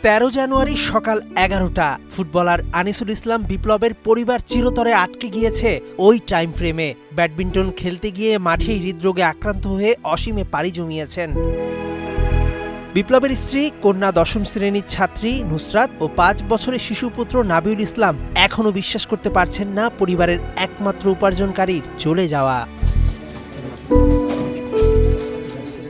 13 জানুয়ারি সকাল 11টা ফুটবলার আনিসুল ইসলাম বিপ্লবের পরিবার চিরতরে আটকে গিয়েছে ওই টাইম ফ্রেমে। ব্যাডমিন্টন খেলতে গিয়ে মাঠেই হৃদরোগে আক্রান্ত হয়ে অসীমে পাড়ি জমিয়েছেন। বিপ্লবের স্ত্রী, কন্যা 10ম শ্রেণীর ছাত্রী নুসরাত ও 5 বছরের শিশুপুত্র নাবিউল ইসলাম এখনও বিশ্বাস করতে পারছেন না পরিবারের একমাত্র উপার্জনকারীর চলে যাওয়া।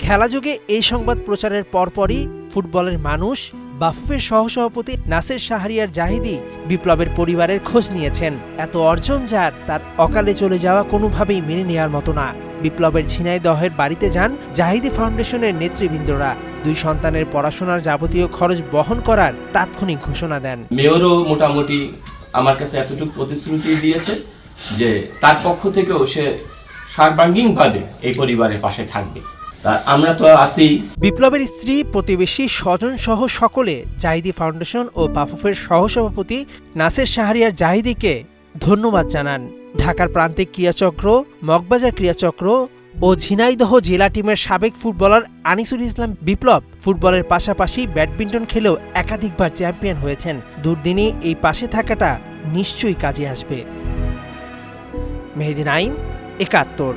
খেলাযোগে এই সংবাদ প্রচারের পরপরই ফুটবলের মানুষ বাফুফের সহসভাপতি নাসের শাহরিয়ার জাহিদি বিপ্লবের পরিবারের খোঁজ নিয়েছেন। এত অর্জন যার, তার অকালে চলে যাওয়া কোনোভাবেই মেনে নেওয়ার মতো না। বিপ্লবের ঝিনাইদহের বাড়িতে যান জাহিদি ফাউন্ডেশনের নেতৃবৃন্দরা। 2 সন্তানের পড়াশোনার যাবতীয় খরচ বহন করার তাৎক্ষণিক ঘোষণা দেন। মেয়রও মোটামুটি আমার কাছে এতটুকু প্রতিশ্রুতি দিয়েছে যে তার পক্ষ থেকেও সে সর্বাঙ্গীনভাবে এই পরিবারের পাশে থাকবে। আমরা তো আছি। বিপ্লবের স্ত্রী, প্রতিবেশী, স্বজন সহ সকলে জাহিদি ফাউন্ডেশন ও বাফুফের সহসভাপতি নাসের শাহরিয়ার জাহিদিকে ধন্যবাদ জানান। ঢাকার প্রান্তিক ক্রীড়াচক্র, মগবাজার ক্রীড়াচক্র ও ঝিনাইদহ জেলা টিমের সাবেক ফুটবলার আনিসুল ইসলাম বিপ্লব ফুটবলের পাশাপাশি ব্যাডমিন্টন খেলেও একাধিকবার চ্যাম্পিয়ন হয়েছেন। দুর্দিনে এই পাশে থাকাটা নিশ্চয়ই কাজে আসবে। মেহেদী নাইম, 71।